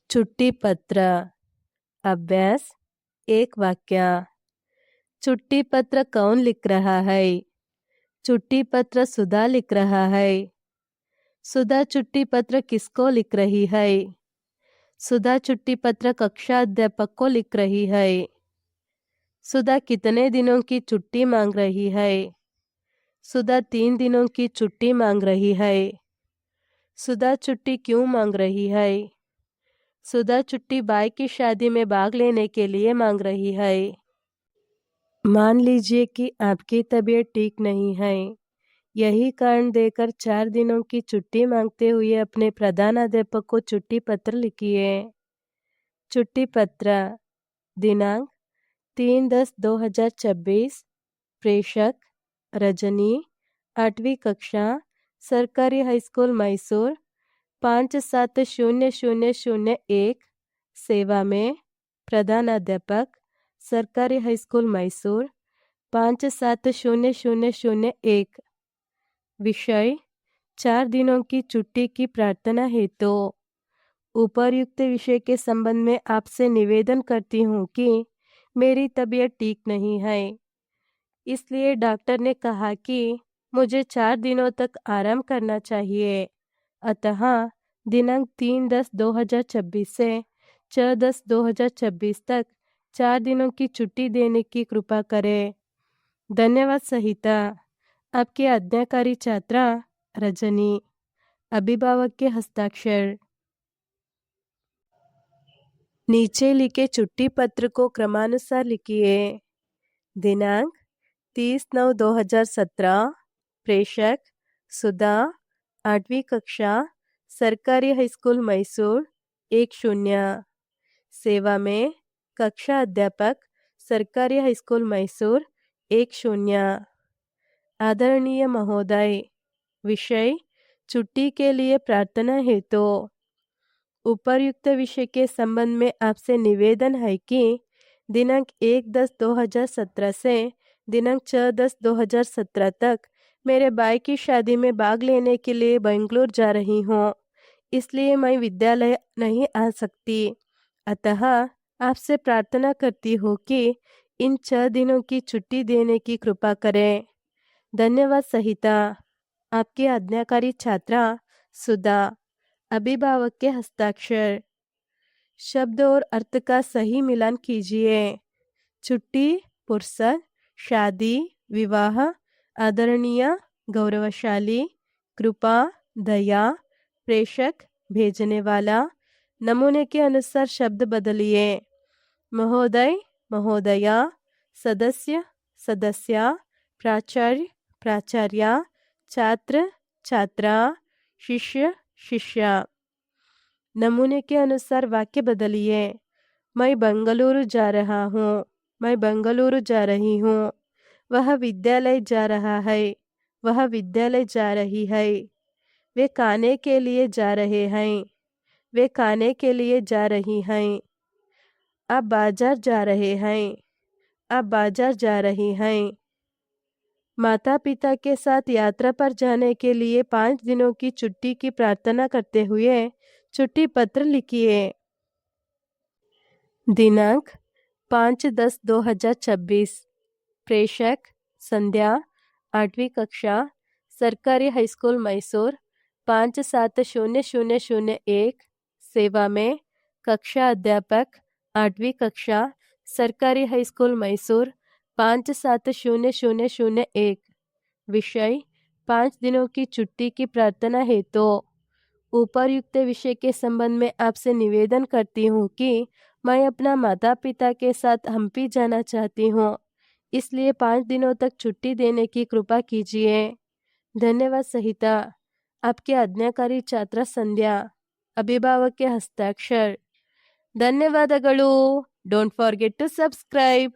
छुट्टी पत्र। अभ्यास। एक वाक्य। छुट्टी पत्र कौन लिख रहा है? छुट्टी पत्र सुधा लिख रहा है। सुधा छुट्टी पत्र किसको लिख रही है? सुधा छुट्टी पत्र कक्षा अध्यापक को लिख रही है। सुधा कितने दिनों की छुट्टी मांग रही है? सुधा 3 दिनों की छुट्टी मांग रही है। सुधा छुट्टी क्यों मांग रही है? सुधा छुट्टी भाई की शादी में भाग लेने के लिए मांग रही है। मान लीजिए कि आपकी तबीयत ठीक नहीं है। यही कारण देकर 4 दिनों की छुट्टी मांगते हुए अपने प्रधानाध्यापक को छुट्टी पत्र लिखिए। छुट्टी पत्र। दिनांक 3/10/2026। प्रेषक रजनी, 8वीं कक्षा, सरकारी हाईस्कूल मैसूर, 570001। सेवा में प्रधानाध्यापक, सरकारी हाईस्कूल मैसूर, 570001। विषय 4 दिनों की छुट्टी की प्रार्थना हेतु। उपर्युक्त विषय के संबंध में आपसे निवेदन करती हूँ कि मेरी तबीयत ठीक नहीं है, इसलिए डॉक्टर ने कहा कि मुझे 4 दिनों तक आराम करना चाहिए। अतः दिनांक 3/10/2026 से 6/10/2026 तक 4 दिनों की छुट्टी देने की कृपा करें। धन्यवाद सहिता। आपकी आज्ञाकारी छात्रा रजनी। अभिभावक के हस्ताक्षर। नीचे लिखे छुट्टी पत्र को क्रमानुसार लिखिए। दिनांक 30/9/2017। प्रेषक सुधा, 8वीं कक्षा, सरकारी हाईस्कूल मैसूर, 10। सेवा में कक्षा अध्यापक, सरकारी हाईस्कूल मैसूर, 10। आदरणीय महोदय, विषय छुट्टी के लिए प्रार्थना हेतु। उपर्युक्त विषय के संबंध में आपसे निवेदन है कि दिनांक 1/10/2017 से दिनांक 6/10/2017 तक मेरे भाई की शादी में भाग लेने के लिए बेंगलुरु जा रही हूँ, इसलिए मैं विद्यालय नहीं आ सकती। अतः आपसे प्रार्थना करती हूँ कि इन 6 दिनों की छुट्टी देने की कृपा करें। धन्यवाद सहिता। आपकी आज्ञाकारी छात्रा सुधा। अभिभावक के हस्ताक्षर। शब्द और अर्थ का सही मिलान कीजिए। छुट्टी, फुर्सत, शादी, विवाह, आदरणीय, गौरवशाली, कृपा, दया, प्रेषक, भेजने वाला। नमूने के अनुसार शब्द बदलिए। महोदय, महोदया, सदस्य, सदस्या, प्राचार्य, प्राचार्या, छात्र, छात्रा, शिष्य, शिष्या। नमूने के अनुसार वाक्य बदलिए। मैं बेंगलुरु जा रहा हूँ। मैं बेंगलुरु जा रही हूँ। वह विद्यालय जा रहा है। वह विद्यालय जा रही है। वे खाने के लिए जा रहे हैं। वे खाने के लिए जा रही हैं। आप बाजार जा रहे हैं। आप बाजार जा रही हैं। माता पिता के साथ यात्रा पर जाने के लिए 5 दिनों की छुट्टी की प्रार्थना करते हुए छुट्टी पत्र लिखिए। दिनांक 5/10/2026। प्रेषक संध्या, 8वीं कक्षा, सरकारी हाईस्कूल मैसूर, 570001। सेवा में कक्षा अध्यापक, 8वीं कक्षा, सरकारी हाईस्कूल मैसूर, 570001। विषय 5 दिनों की छुट्टी की प्रार्थना हेतु। उपर्युक्त विषय के संबंध में आपसे निवेदन करती हूँ कि मैं अपना माता पिता के साथ हम्पी जाना चाहती हूँ, इसलिए 5 दिनों तक छुट्टी देने की कृपा कीजिए। धन्यवाद सहिता। आपकी आज्ञाकारी छात्रा संध्या। अभिभावक के हस्ताक्षर। ಧನ್ಯವಾದಗಳು. Don't forget to subscribe.